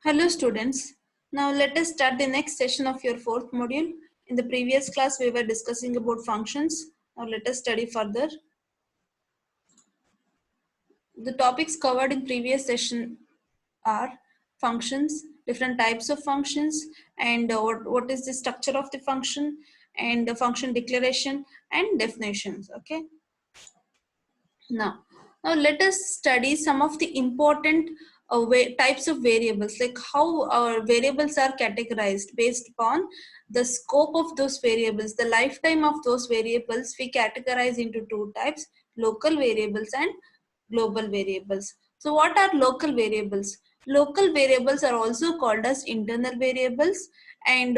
Hello students. Now let us start the next session of your fourth module. In the previous class we were discussing about functions. Now let us study further. The topics covered in previous session are functions, different types of functions, and what is the structure of the function, and the function declaration and definitions. Okay. Now, let us study some of the important types of variables, like how our variables are categorized based upon the scope of those variables, the lifetime of those variables. We categorize into two types: local variables and global variables. So, what are local variables? Local variables are also called as internal variables, and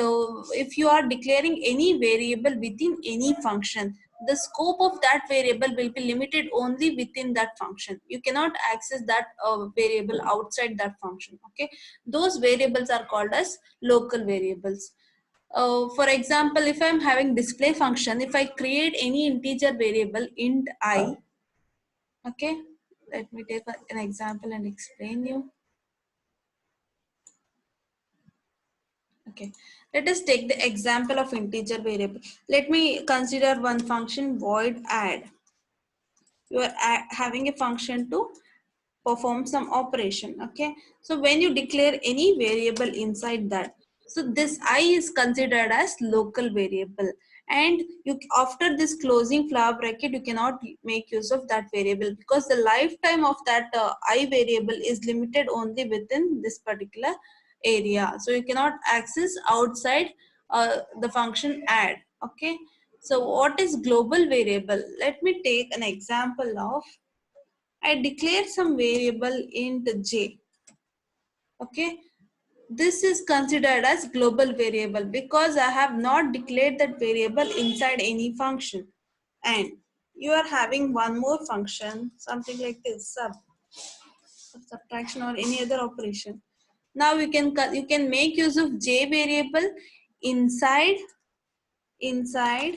if you are declaring any variable within any function, the scope of that variable will be limited only within that function. You cannot access that variable outside that function. Okay, those variables are called as local variables. For example, if I'm having display function, if I create any integer variable int I, okay, let me take an example and explain you. Okay, let us take the example of integer variable. Let me consider one function void add. You are having a function to perform some operation. Okay, so when you declare any variable inside that, so this I is considered as local variable, and you, after this closing flower bracket, you cannot make use of that variable because the lifetime of that I variable is limited only within this particular area, so you cannot access outside the function add. Okay, so what is global variable? Let me take an example of, I declare some variable int j. Okay, this is considered as global variable because I have not declared that variable inside any function. And you are having one more function, something like this, subtraction or any other operation. Now you can make use of j variable inside inside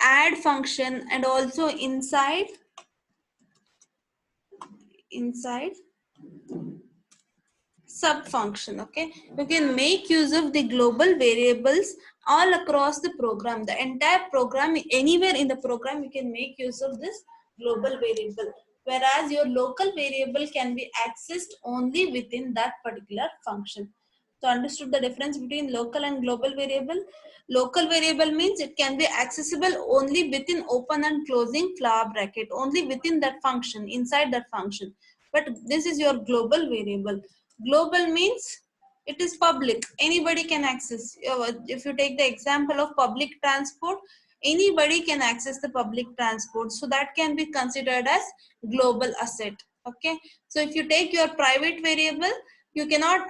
add function, and also inside sub function. Okay, you can make use of the global variables all across the program, the entire program, anywhere in the program you can make use of this global variable, whereas your local variable can be accessed only within that particular function. So understood the difference between local and global variable? Local variable means it can be accessible only within open and closing flower bracket, only within that function, inside that function. But this is your global variable. Global means it is public, anybody can access. If you take the example of public transport, anybody can access the public transport, so that can be considered as global asset. Okay, so if you take your private variable, you cannot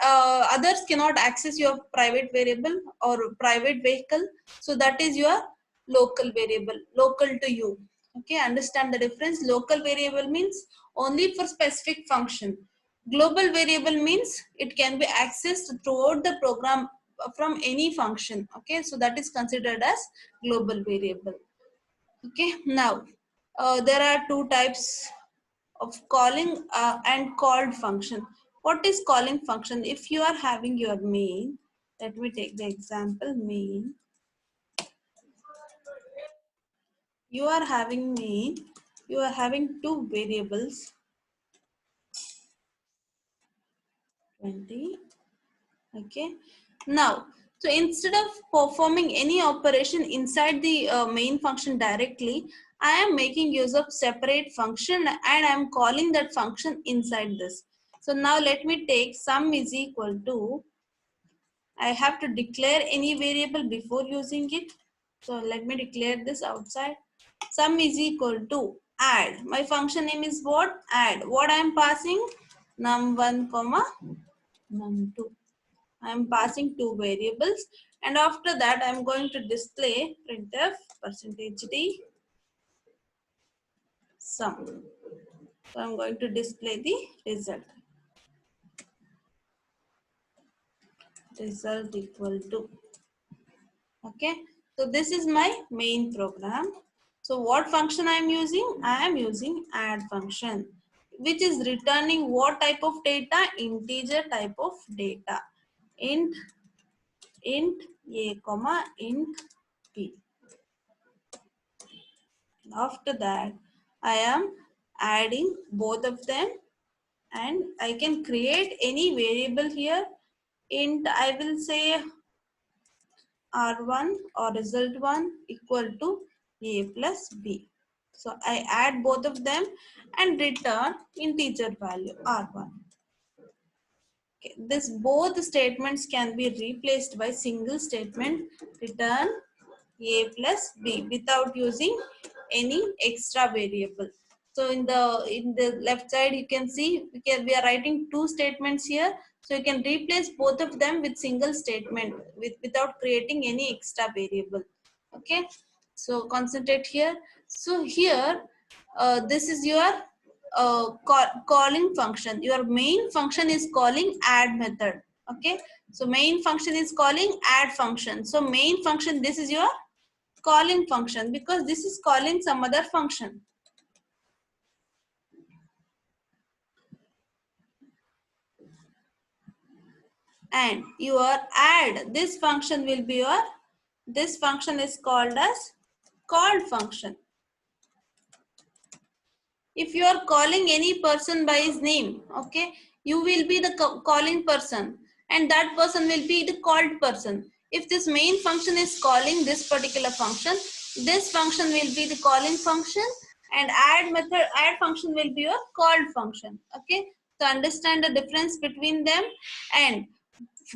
others cannot access your private variable or private vehicle, so that is your local variable, local to you. Okay, understand the difference? Local variable means only for specific function. Global variable means it can be accessed throughout the program from any function. Okay, so that is considered as global variable. Okay, now there are two types of calling and called function. What is calling function? If you are having your main, let me take the example main. You are having main, you are having two variables 20. Okay, now, so instead of performing any operation inside the main function directly, I am making use of separate function and I am calling that function inside this. So now let me take sum is equal to, I have to declare any variable before using it. So let me declare this outside. Sum is equal to add. My function name is what? Add. What I am passing? Num1 comma num2. I am passing two variables, and after that I am going to display printf %d sum. So I am going to display the result equal to. Okay, so this is my main program. So what function I am using? I am using add function, which is returning what type of data? Integer type of data. Int a comma int b. After that, I am adding both of them, and I can create any variable here. Int, I will say R1 or result1 equal to a plus b. So I add both of them and return integer value R1. Okay. This both statements can be replaced by single statement return a plus b without using any extra variable. So in the left side you can see we are writing two statements here. So you can replace both of them with single statement without creating any extra variable. Okay. So concentrate here. So here this is your calling function. Your main function is calling add method. Okay. So main function is calling add function. So main function, this is your calling function because this is calling some other function. And your add, this function will be your, this function is called as called function. If you are calling any person by his name, okay, you will be the calling person and that person will be the called person. If this main function is calling this particular function, this function will be the calling function and add function will be your called function. Okay, so understand the difference between them. And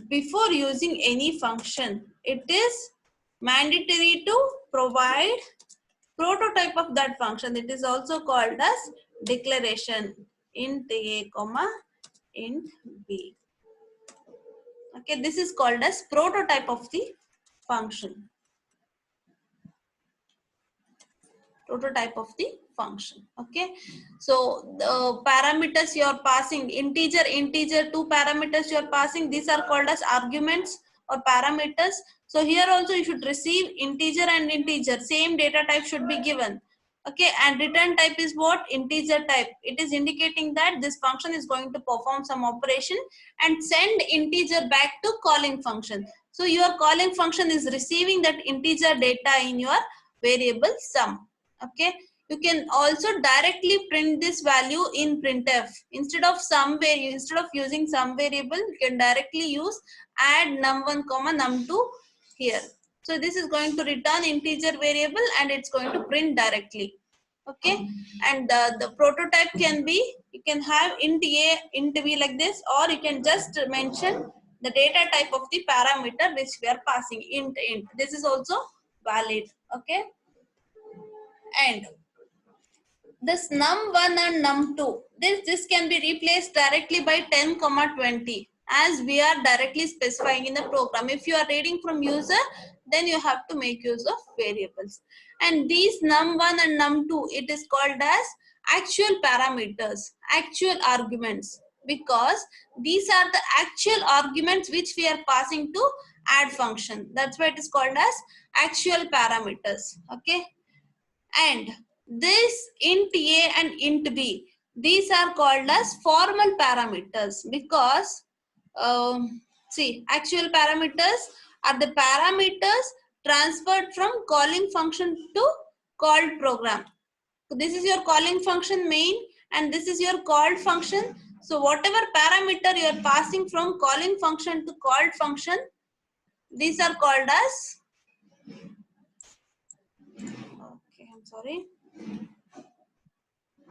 before using any function, it is mandatory to provide prototype of that function. It is also called as declaration. Int a comma int b. Okay, this is called as prototype of the function. Prototype of the function. Okay, so the parameters you are passing, integer, two parameters you are passing, these are called as arguments or parameters. So here also you should receive integer and integer, same data type should be given. Okay, and return type is what? Integer type. It is indicating that this function is going to perform some operation and send integer back to calling function. So your calling function is receiving that integer data in your variable sum. Okay, you can also directly print this value in printf. Instead of using some variable, you can directly use add num1 comma num2 here. So this is going to return integer variable and it's going to print directly. Okay, and the prototype can be, you can have int a int b like this, or you can just mention the data type of the parameter which we are passing, int. This is also valid. Okay, and this num1 and num2, this can be replaced directly by 10 comma 20 as we are directly specifying in the program. If you are reading from user, then you have to make use of variables. And these num1 and num2, it is called as actual parameters, actual arguments, because these are the actual arguments which we are passing to add function. That's why it is called as actual parameters. Okay, and this int a and int b, these are called as formal parameters because see, actual parameters are the parameters transferred from calling function to called program. So this is your calling function main and this is your called function. So whatever parameter you are passing from calling function to called function, these are called as, okay, I'm sorry.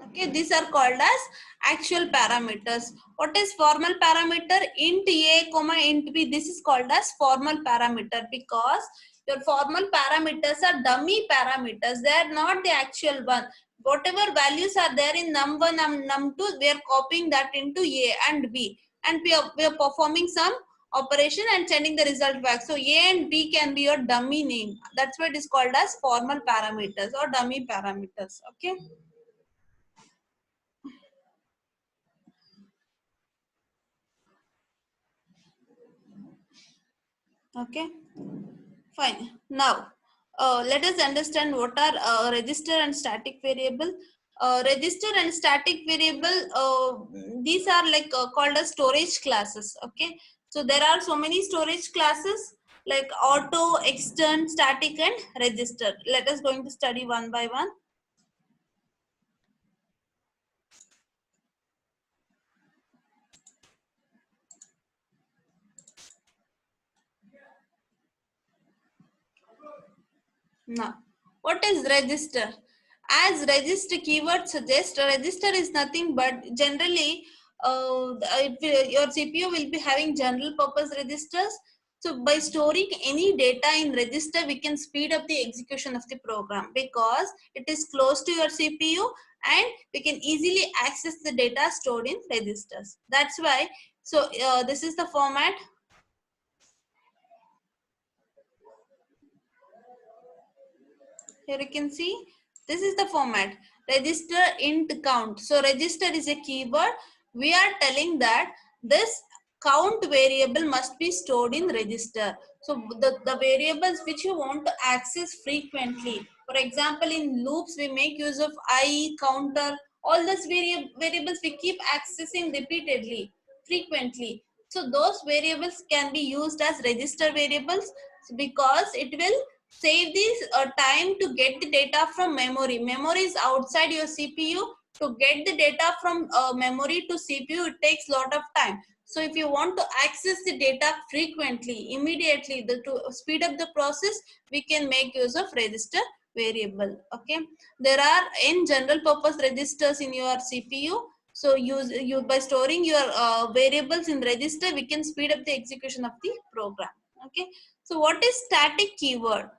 Okay, these are called as actual parameters. What is formal parameter? Int a comma int b, this is called as formal parameter because your formal parameters are dummy parameters. They are not the actual one. Whatever values are there in num1 and num2, we are copying that into a and b, and we are performing some operation and sending the result back. So a and b can be your dummy name. That's why it is called as formal parameters or dummy parameters. Okay. Okay, fine. Now let us understand what are register and static variable. Register and static variable, these are like called as storage classes. Okay, so there are so many storage classes like auto, extern, static, and register. Let us going to study one by one. Now, what is register? As register keyword suggests, register is nothing but generally your CPU will be having general purpose registers. So by storing any data in register, we can speed up the execution of the program because it is close to your CPU and we can easily access the data stored in registers. That's why. So this is the format. Here you can see this is the format register int count. So register is a keyword. We are telling that this count variable must be stored in register. So the variables which you want to access frequently. For example, in loops we make use of I, counter, all these variables we keep accessing repeatedly, frequently. So those variables can be used as register variables because it will save this time to get the data from memory. Memory is outside your CPU. To get the data from memory to CPU, it takes lot of time. So if you want to access the data frequently, immediately, to speed up the process, we can make use of register variable. Okay, there are in general purpose registers in your CPU. So you by storing your variables in register, we can speed up the execution of the program. Okay, so what is static keyword?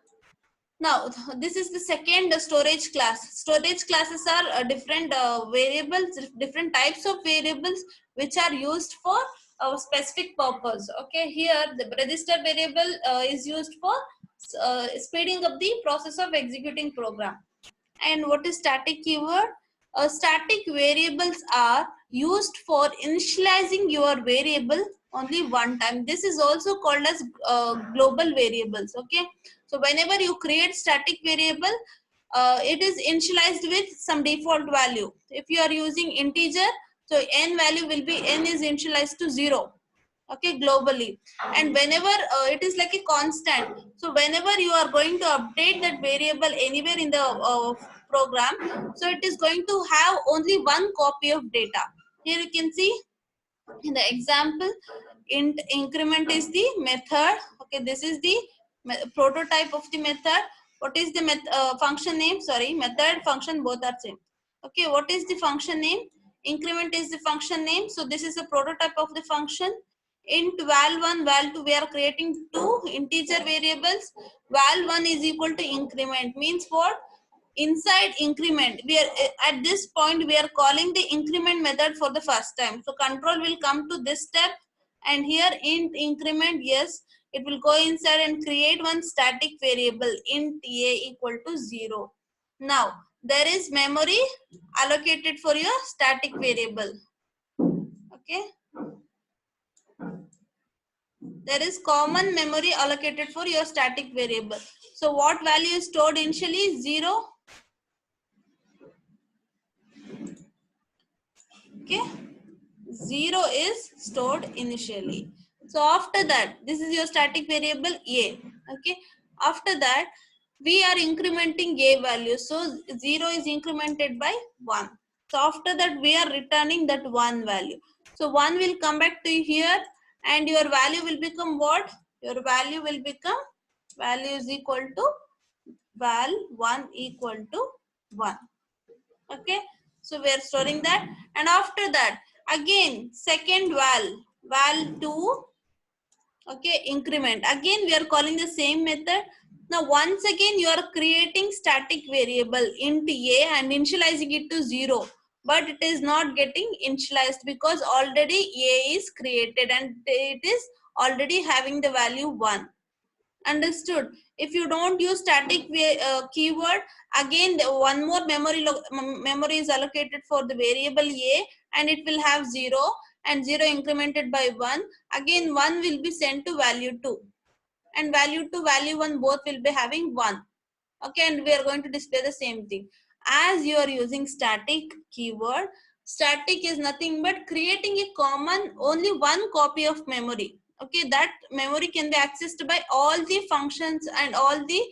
Now, this is the second storage class. Storage classes are different variables, different types of variables which are used for a specific purpose. Okay, here the register variable is used for speeding up the process of executing program. And what is static keyword? Static variables are used for initializing your variable only one time. This is also called as global variables. Okay, so whenever you create static variable, it is initialized with some default value. If you are using integer, so n value will be n is initialized to 0. Okay, globally. And whenever it is like a constant, so whenever you are going to update that variable anywhere in the program, so it is going to have only one copy of data. Here you can see in the example, int increment is the method. Okay, this is the prototype of the method. What is the function name? Sorry, method, function, both are same. Okay, what is the function name? Increment is the function name. So this is a prototype of the function. Int val1, val2, we are creating two integer variables. Val1 is equal to increment, means what? Inside increment, we are at this point we are calling the increment method for the first time. So control will come to this step, and here int increment, yes, it will go inside and create one static variable int a equal to 0. Now there is memory allocated for your static variable. Okay, there is common memory allocated for your static variable. So what value is stored initially? 0. Okay, 0 is stored initially. So after that, this is your static variable a. Okay, after that we are incrementing a value. So 0 is incremented by 1. So after that we are returning that 1 value. So 1 will come back to here and your value will become what? Your value will become, value is equal to val1 equal to 1. Okay, so we are storing that, and after that again second val2, okay, increment, again we are calling the same method. Now once again you are creating static variable int a and initializing it to 0, but it is not getting initialized because already a is created and it is already having the value 1. Understood? If you don't use static keyword, again one more memory is allocated for the variable a and it will have 0 and 0 incremented by 1. Again 1 will be sent to value 2 and value 2 value 1 both will be having 1. Okay, and we are going to display the same thing. As you are using static keyword, static is nothing but creating a common only one copy of memory. Okay, that memory can be accessed by all the functions and all the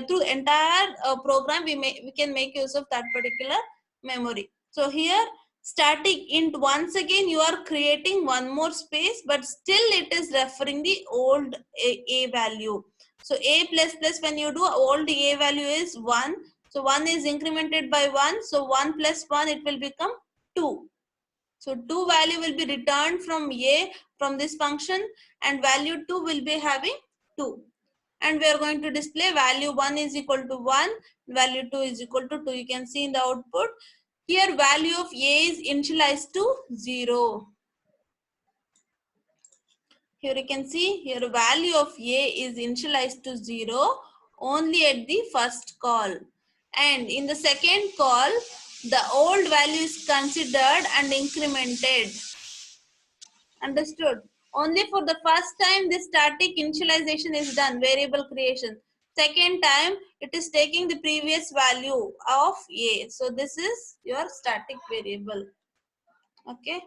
through entire program. We can make use of that particular memory. So here static int, once again you are creating one more space, but still it is referring the old a value. So a plus plus, when you do, old a value is 1. So 1 is incremented by 1. So 1 plus 1, it will become 2. So 2 value will be returned from a, from this function, and value 2 will be having 2. And we are going to display value 1 is equal to 1, value 2 is equal to 2. You can see in the output. Here value of a is initialized to 0. Here you can see here value of a is initialized to 0 only at the first call. And in the second call, the old value is considered and incremented. Understood? Only for the first time this static initialization is done, variable creation. Second time, it is taking the previous value of a. So this is your static variable. Okay.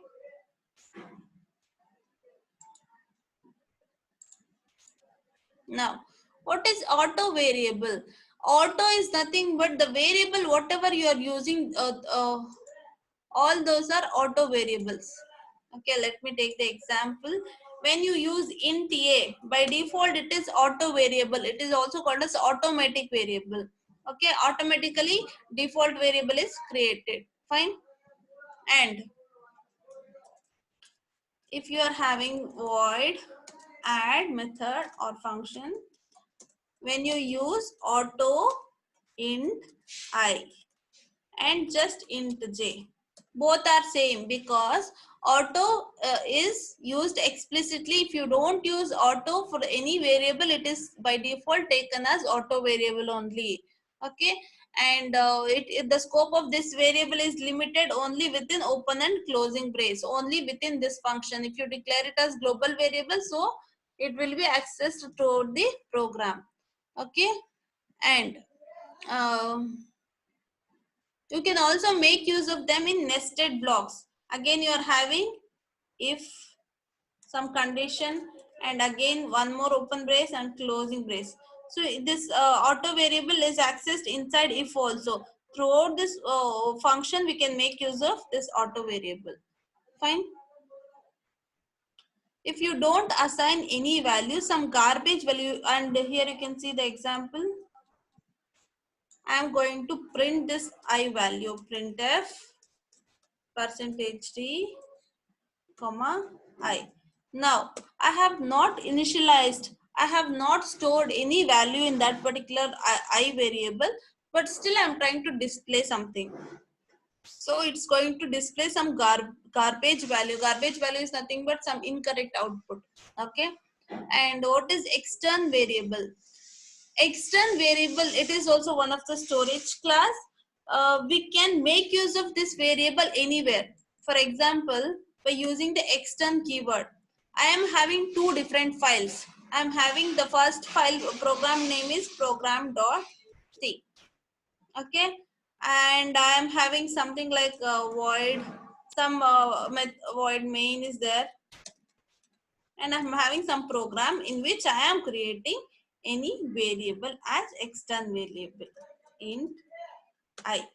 Now, what is auto variable? Auto is nothing but the variable whatever you are using. All those are auto variables. Okay, let me take the example. When you use int a, by default it is auto variable. It is also called as automatic variable. Okay, automatically default variable is created. Fine. And if you are having void add method or function, when you use auto int I and just int j, both are same, because auto is used explicitly. If you don't use auto for any variable, it is by default taken as auto variable only. Okay, and the scope of this variable is limited only within open and closing brace, only within this function. If you declare it as global variable, so it will be accessed throughout the program. Okay, and you can also make use of them in nested blocks. Again, you are having if some condition, and again one more open brace and closing brace. So this auto variable is accessed inside if also. Throughout this function, we can make use of this auto variable. Fine. If you don't assign any value, some garbage value, and here you can see the example. I am going to print this I value, printf %d comma I. Now I have not initialized, I have not stored any value in that particular I variable, but still I'm trying to display something. So it's going to display some garbage value. Garbage value is nothing but some incorrect output. Okay. And what is extern variable? Extern variable, it is also one of the storage class. We can make use of this variable anywhere. For example, by using the extern keyword, I am having two different files. I am having the first file, program name is program.c. Okay, and I am having something like void, some void main is there, and I'm having some program in which I am creating any variable as external variable int I.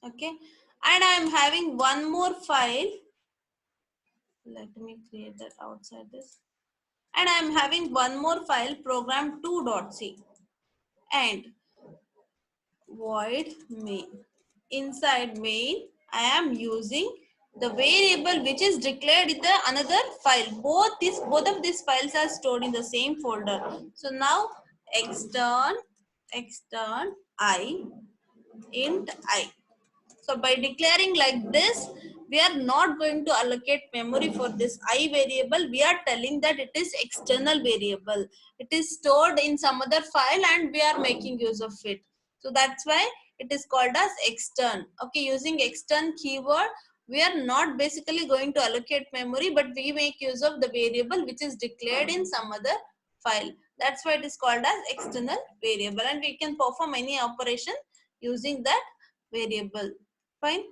Okay, and I am having one more file. Let me create that outside this. And I am having one more file, program2.c, and void main. Inside main, I am using the variable which is declared in the another file. Both of these files are stored in the same folder. So now extern I int I. So by declaring like this, we are not going to allocate memory for this I variable. We are telling that it is external variable. It is stored in some other file and we are making use of it. So that's why it is called as extern. Okay, using extern keyword, we are not basically going to allocate memory, but we make use of the variable which is declared in some other file. That's why it is called as external variable, and we can perform any operation using that variable. Fine.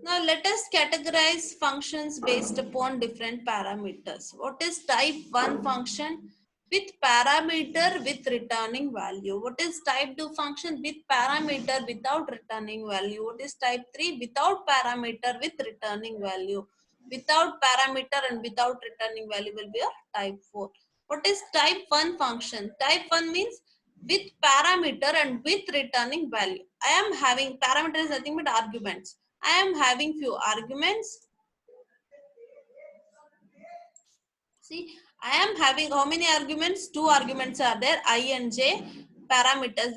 Now, let us categorize functions based upon different parameters. What is type 1 function? With parameter with returning value. What is type 2 function? With parameter without returning value. What is type 3? Without parameter with returning value. Without parameter and without returning value will be your type 4. What is type 1 function? Type 1 means with parameter and with returning value. I am having parameter is nothing but arguments. I am having few arguments. See, I am having how many arguments? Two arguments are there, I and j parameters.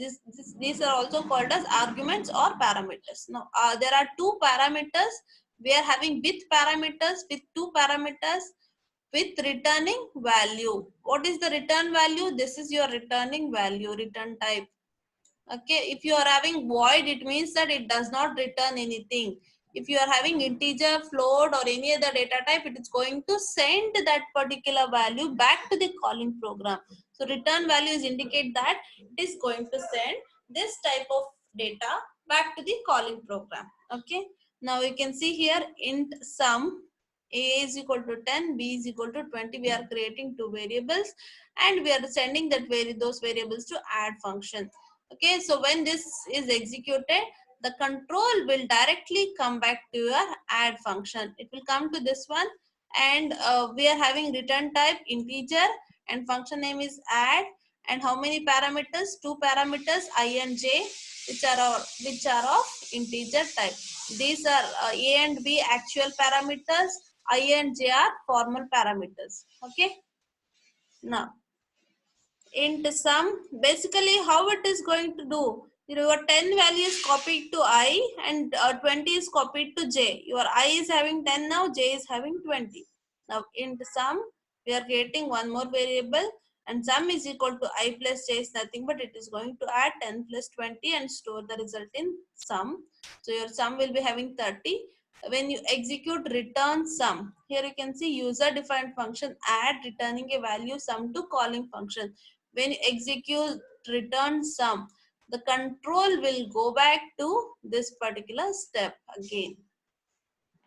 These are also called as arguments or parameters. Now, there are two parameters. We are having with parameters, with two parameters, with returning value. What is the return value? This is your returning value, return type. Okay, if you are having void, it means that it does not return anything. If you are having integer, float or any other data type, it is going to send that particular value back to the calling program. So return values indicate that it is going to send this type of data back to the calling program. Okay, now you can see here int sum, a is equal to 10, b is equal to 20. We are creating two variables and we are sending that those variables to add function. Okay, so when this is executed, the control will directly come back to your add function. It will come to this one, and we are having return type integer and function name is add, and how many parameters? Two parameters, I and j, which are of integer type. These are a and b actual parameters, I and j are formal parameters. Okay, now int sum, basically how it is going to do, your 10 value is copied to I and 20 is copied to j. Your I is having 10 now, j is having 20. Now int sum, we are creating one more variable, and sum is equal to I plus j is nothing but it is going to add 10 plus 20 and store the result in sum. So your sum will be having 30. When you execute return sum, here you can see user defined function add returning a value sum to calling function. When you execute return sum, the control will go back to this particular step again.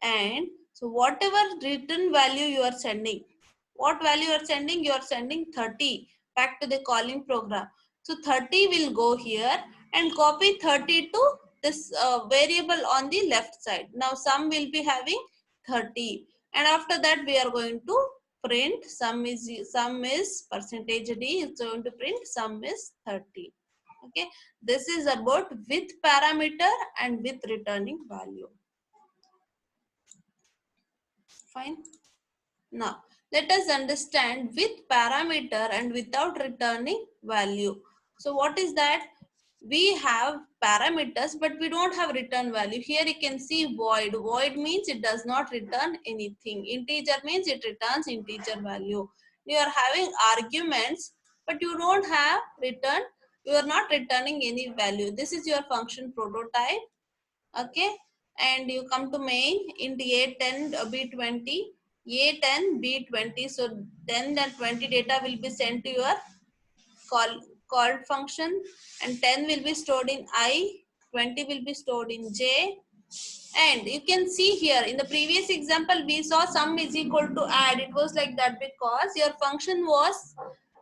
And so whatever return value you are sending, what value you are sending? You are sending 30 back to the calling program. So 30 will go here and copy 30 to this variable on the left side. Now sum will be having 30, and after that we are going to print sum is percentage d is going to print sum is 30. Okay, this is about with parameter and with returning value. Fine. Now, let us understand with parameter and without returning value. So what is that? We have parameters, but we don't have return value. Here you can see void. Void means it does not return anything. Integer means it returns integer value. You are having arguments, but you don't have return. You are not returning any value. This is your function prototype. Okay, and you come to main int a10 b20, a10 b20. So 10 and 20 data will be sent to your called function, and 10 will be stored in I, 20 will be stored in j. And you can see here in the previous example we saw sum is equal to add. It was like that because your function was,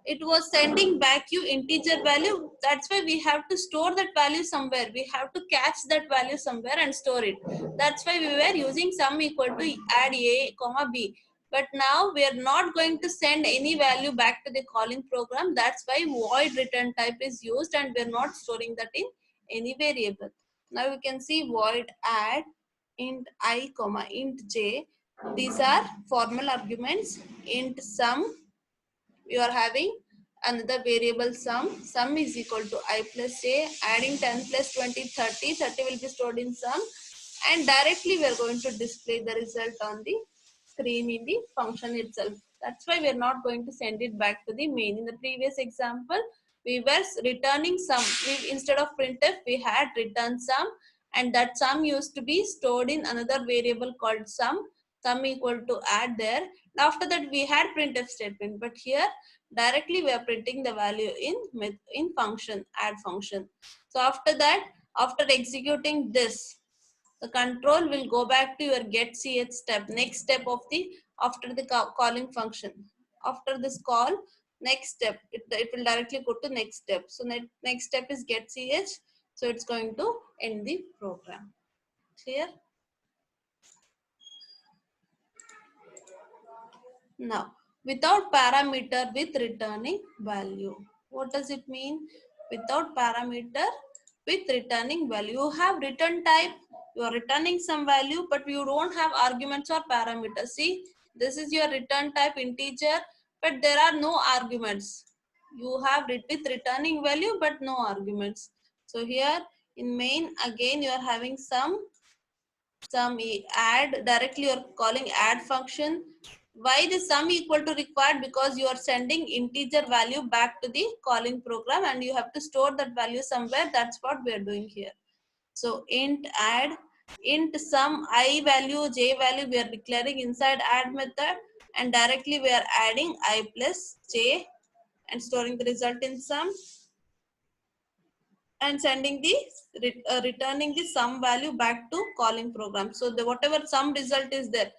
it was sending back you integer value. That's why we have to store that value somewhere. We have to catch that value somewhere and store it. That's why we were using sum equal to add a comma b. But now we are not going to send any value back to the calling program. That's why void return type is used, and we're not storing that in any variable. Now you can see void add int I comma int j. These are formal arguments. Int sum, you are having another variable sum is equal to I plus j, adding 10 plus 20, 30, 30 will be stored in sum, and directly we are going to display the result on the screen in the function itself. That's why we are not going to send it back to the main. In the previous example, we were returning sum. Instead of printf, we had return sum, and that sum used to be stored in another variable called sum equal to add there. After that, we had printf statement, but here directly we are printing the value in function, add function. So after that, after executing this, the control will go back to your get ch step, next step of the after the calling function. After this call, next step, it will directly go to next step. So next step is get ch, so it's going to end the program. Clear? Now, without parameter with returning value. What does it mean? Without parameter with returning value. You have return type, you are returning some value, but you don't have arguments or parameters. See, this is your return type integer, but there are no arguments. You have with returning value, but no arguments. So here in main, again you are having some add, directly you are calling add function. Why the sum equal to required? Because you are sending integer value back to the calling program and you have to store that value somewhere. That's what we are doing here. So int add, int sum I value, j value we are declaring inside add method, and directly we are adding I plus j and storing the result in sum and sending the returning the sum value back to calling program. So the whatever sum result is there.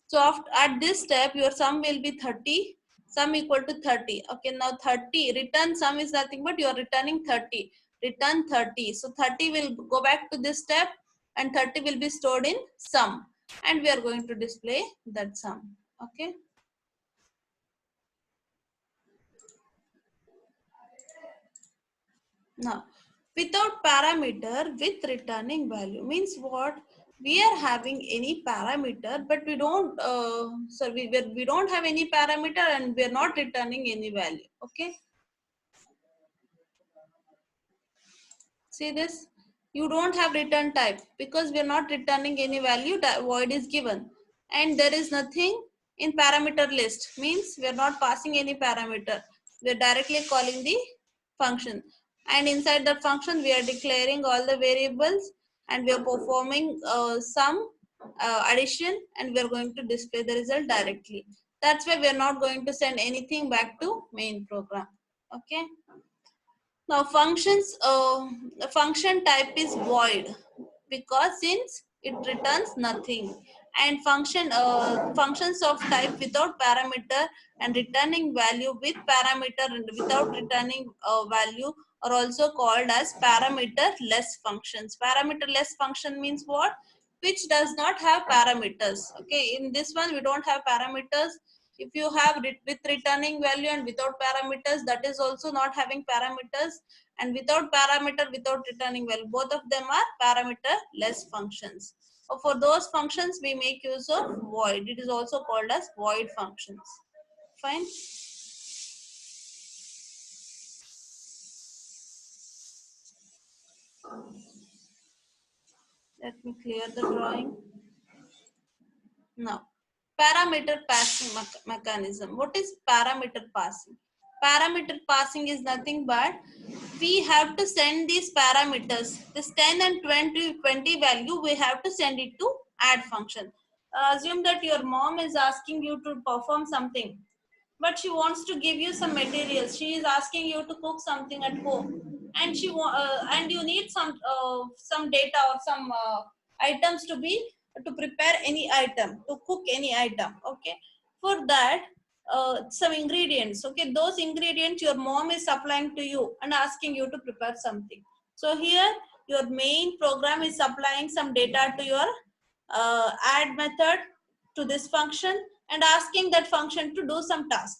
So after, at this step, your sum will be 30, sum equal to 30. Okay, now 30, return sum is nothing but you are returning 30. Return 30. So 30 will go back to this step and 30 will be stored in sum. And we are going to display that sum. Okay. Now, without parameter with returning value means what? We are having any parameter, but we don't. We don't have any parameter, and we are not returning any value. Okay. See this? You don't have return type because we are not returning any value. That void is given, and there is nothing in parameter list. Means we are not passing any parameter. We are directly calling the function, and inside that function we are declaring all the variables, and we are performing some addition, and we are going to display the result directly. That's why we are not going to send anything back to main program. Okay. Now the function type is void because since it returns nothing, and functions of type without parameter and returning value with parameter and without returning value are also called as parameter less functions. Parameter less function means what? Which does not have parameters. Okay, in this one we don't have parameters. If you have with returning value and without parameters, that is also not having parameters, and without parameter without returning value, both of them are parameter less functions. For those functions we make use of void. It is also called as void functions. Fine. Let me clear the drawing. Now, parameter passing mechanism. What is parameter passing? Parameter passing is nothing but we have to send these parameters, this 10 and 20 value, we have to send it to add function. Assume that your mom is asking you to perform something, but she wants to give you some materials. She is asking you to cook something at home, and and you need some data or some items to prepare any item, to cook any item. Okay, for that some ingredients. Okay, those ingredients your mom is supplying to you and asking you to prepare something. So here your main program is supplying some data to your add method to this function and asking that function to do some task.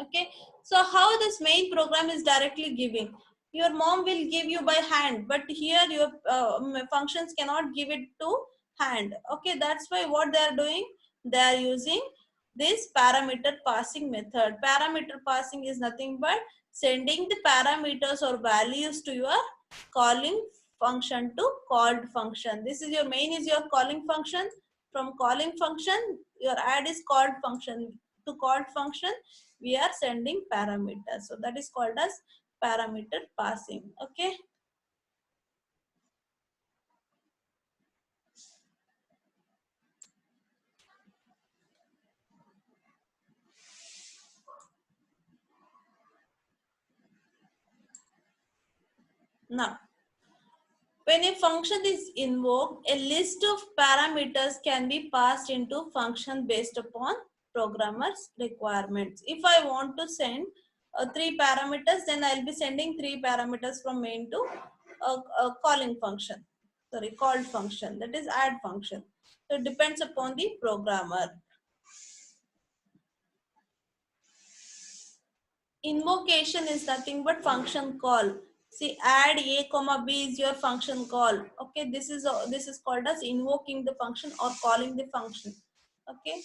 Okay, so how this main program is directly giving? Your mom will give you by hand, but here your functions cannot give it to hand. Okay, that's why what they are doing, they are using this parameter passing method. Parameter passing is nothing but sending the parameters or values to your calling function to called function. This is your main is your calling function. From calling function, your add is called function. To called function, we are sending parameters. So that is called as parameter passing. Okay. Now, when a function is invoked, a list of parameters can be passed into function based upon programmer's requirements. If I want to send three parameters, then I'll be sending three parameters from main to a calling function. Sorry, called function. That is add function. So it depends upon the programmer. Invocation is nothing but function call. See, add a comma b is your function call. Okay, this is called as invoking the function or calling the function. Okay,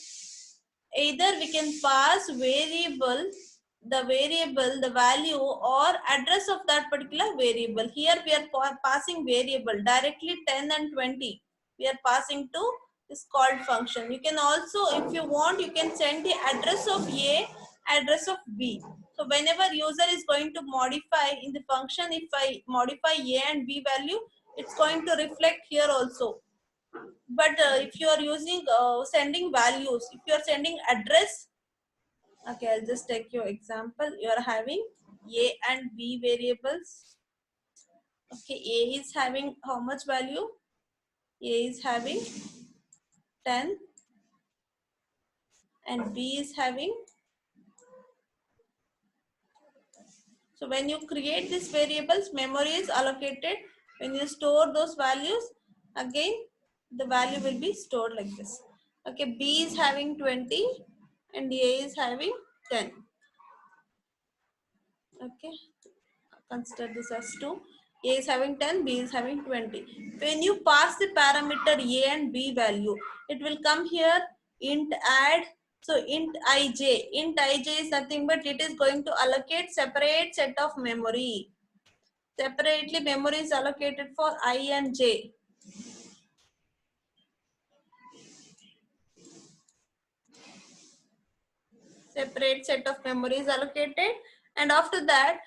either we can pass variable, the value or address of that particular variable. Here we are passing variable directly 10 and 20. We are passing to this called function. You can also, if you want, you can send the address of A, address of B. So whenever user is going to modify in the function, if I modify A and B value, it's going to reflect here also. But if you are using sending values, if you are sending address, okay, I'll just take your example. You are having A and B variables. Okay, A is having how much value? A is having 10 and B is having. So when you create these variables, memory is allocated. When you store those values, again, the value will be stored like this. Okay, B is having 20 and A is having 10. Okay, consider this as 2. A is having 10, B is having 20. When you pass the parameter A and B value, it will come here int add. So int ij is nothing but it is going to allocate separate set of memory. Separately memory is allocated for I and j. Separate set of memory is allocated, and after that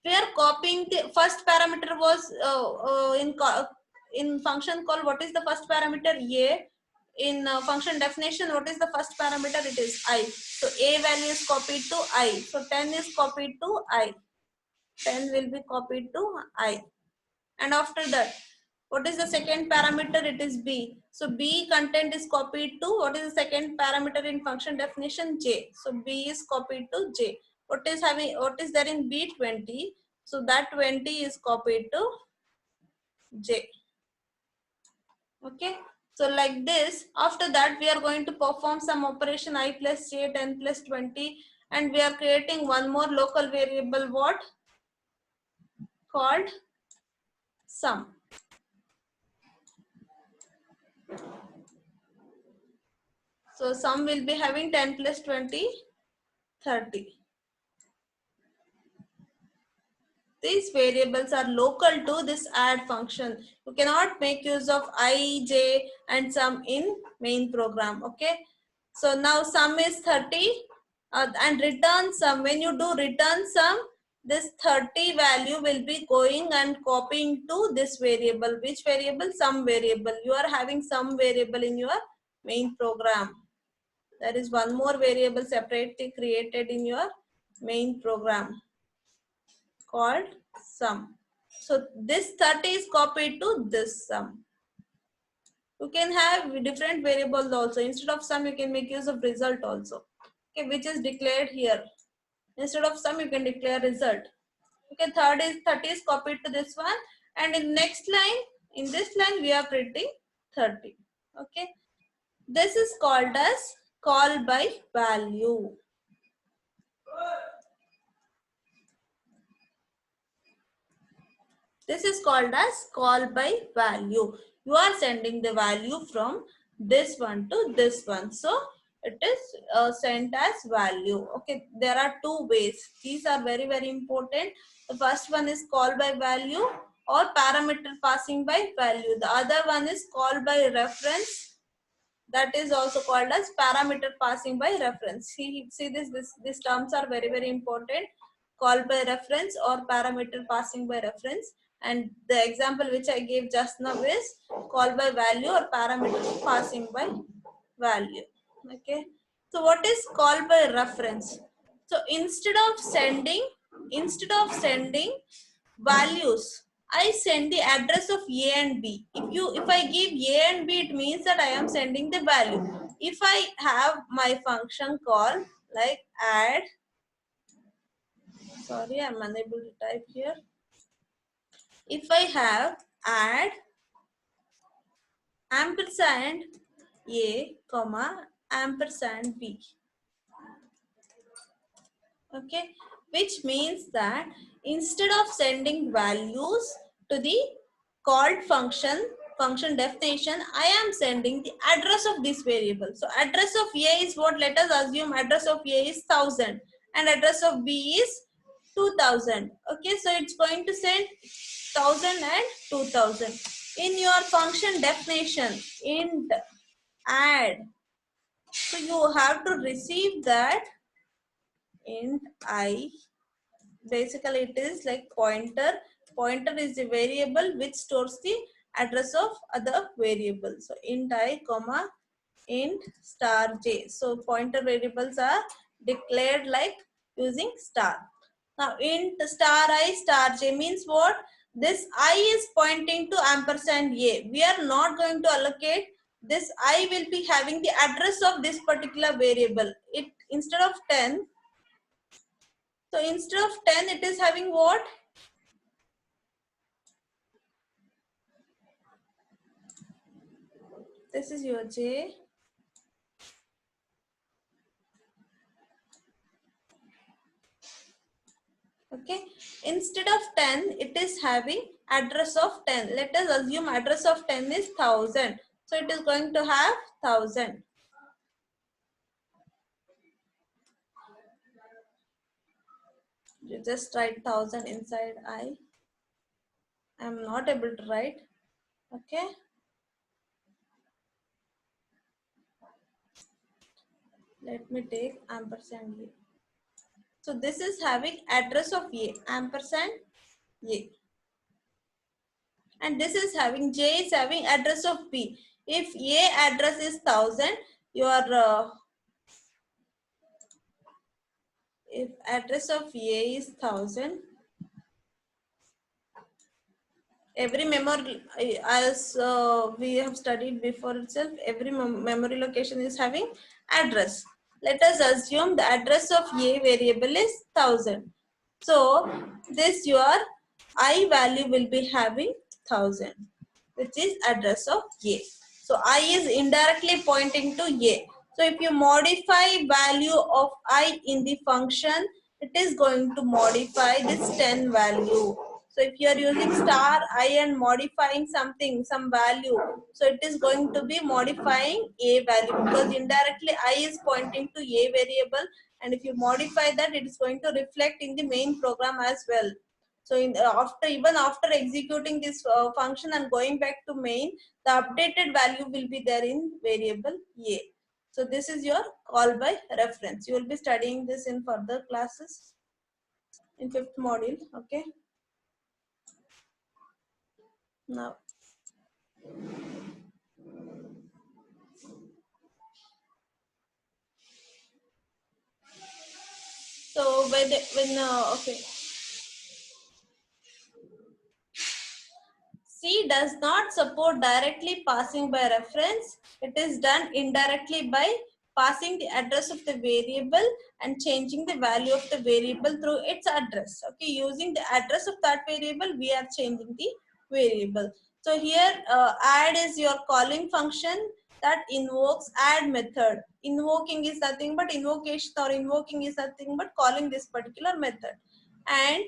we are copying the first parameter was in function call. What is the first parameter? A. In function definition, what is the first parameter? It is I. So A value is copied to I. So 10 is copied to I. 10 will be copied to I. And after that, what is the second parameter? It is B. So B content is copied to, what is the second parameter in function definition? J. So B is copied to J. What is there in B? 20. So that 20 is copied to J. Okay. So like this, after that we are going to perform some operation I plus J, 10 plus 20, and we are creating one more local variable, what? Called sum. So sum will be having 10 plus 20, 30. These variables are local to this add function. You cannot make use of I, j and sum in main program. Okay. So now sum is 30 and return sum. When you do return sum, this 30 value will be going and copying to this variable. Which variable? Sum variable. You are having sum variable in your main program. There is one more variable separately created in your main program called sum. So this 30 is copied to this sum. You can have different variables also. Instead of sum, you can make use of result also. Okay, which is declared here. Instead of sum, you can declare result. Okay, 30 is copied to this one. And in next line, in this line, we are printing 30. Okay. This is called as call by value. This is called as call by value. You are sending the value from this one to this one. So it is sent as value. Okay, there are two ways. These are very, very important. The first one is call by value or parameter passing by value. The other one is call by reference, that is also called as parameter passing by reference. See these terms are very, very important. Call by reference or parameter passing by reference. And the example which I gave just now is call by value or parameter passing by value. Okay. So what is call by reference? So instead of sending values, I send the address of A and B. If I give A and B, it means that I am sending the value. If I have my function call like add, sorry, I'm unable to type here. If I have add ampersand A, comma ampersand B, okay, which means that instead of sending values to the called function definition, I am sending the address of this variable. So address of A is what? Let us assume address of A is 1000 and address of B is 2000. Okay, so it's going to send 1000 and 2000. In your function definition, int add, so you have to receive that int I. Basically it is like pointer is the variable which stores the address of other variable. So int I comma int star j. So pointer variables are declared like using star. Now int star I star j means what? This I is pointing to ampersand a. We are not going to allocate this. I will be having the address of this particular variable. It instead of 10, so instead of 10, it is having what? This is your J. Okay. Instead of 10, it is having address of 10. Let us assume address of 10 is 1000. So it is going to have 1000. You just write 1000 inside I. I am not able to write. Okay. Let me take ampersand A. So this is having address of A, ampersand A. And this is having J is having address of B. If A address is 1000, your if address of A is 1000, every memory, as we have studied before itself, every memory location is having address. Let us assume the address of A variable is 1000. So this your I value will be having 1000, which is address of A. So I is indirectly pointing to A. So if you modify value of I in the function, it is going to modify this 10 value. So if you are using star I and modifying something, some value, so it is going to be modifying A value because indirectly I is pointing to A variable, and if you modify that, it is going to reflect in the main program as well. So even after executing this function and going back to main, the updated value will be there in variable A. So this is your call by reference. You will be studying this in further classes in 5th module. Okay. Now, so okay. C does not support directly passing by reference. It is done indirectly by passing the address of the variable and changing the value of the variable through its address. Okay, using the address of that variable, we are changing the variable. So here add is your calling function that invokes add method. Invoking is nothing but invocation, or invoking is nothing but calling this particular method. And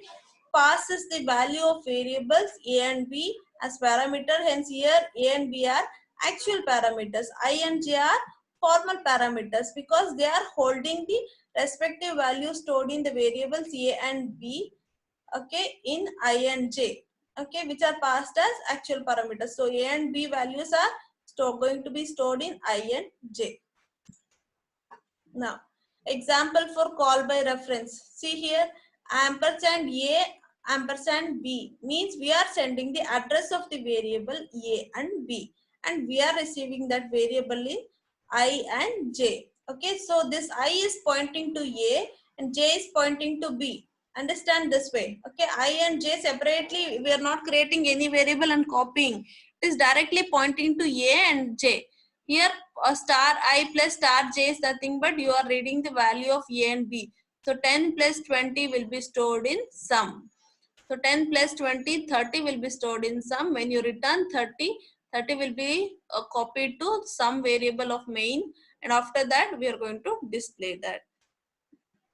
passes the value of variables A and B as parameter. Hence here A and B are actual parameters. I and J are formal parameters because they are holding the respective values stored in the variables a and b, okay, in I and j, okay, which are passed as actual parameters. So a and b values are going to be stored in I and j. Now, example for call by reference. See here, ampersand a ampersand b means we are sending the address of the variable a and b, and we are receiving that variable in I and j. Okay, so this I is pointing to a and j is pointing to b. Understand this way. Okay, I and j separately, we are not creating any variable and copying. It is directly pointing to a and j. Here a star I plus star j is nothing but you are reading the value of a and b. So 10 plus 20 will be stored in sum. So 10 plus 20, 30 will be stored in sum. When you return 30, 30 will be copied to some variable of main, and after that we are going to display that.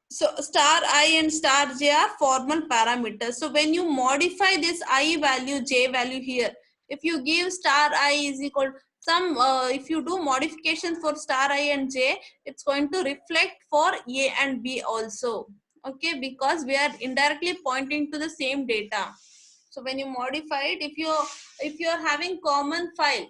So star I and star j are formal parameters. So when you modify this I value, j value here, if you give star I is equal some, if you do modification for star I and j, it's going to reflect for a and b also. Okay, because we are indirectly pointing to the same data. So when you modify it, if you are having common file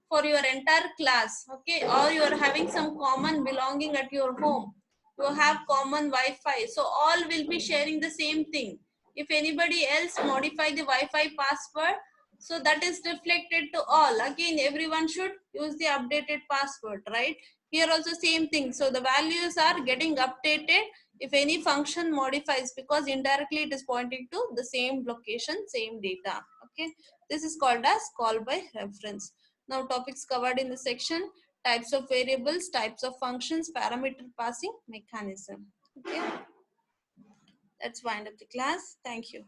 for your entire class, okay, or you are having some common belonging at your home, you have common Wi-Fi, so all will be sharing the same thing. If anybody else modify the Wi-Fi password, so that is reflected to all. Again, everyone should use the updated password, right? Here also same thing. So the values are getting updated if any function modifies, because indirectly it is pointing to the same location, same data. Okay, this is called as call by reference. Now topics covered in the section: types of variables, types of functions, parameter passing mechanism. Okay, let's wind up the class. Thank you.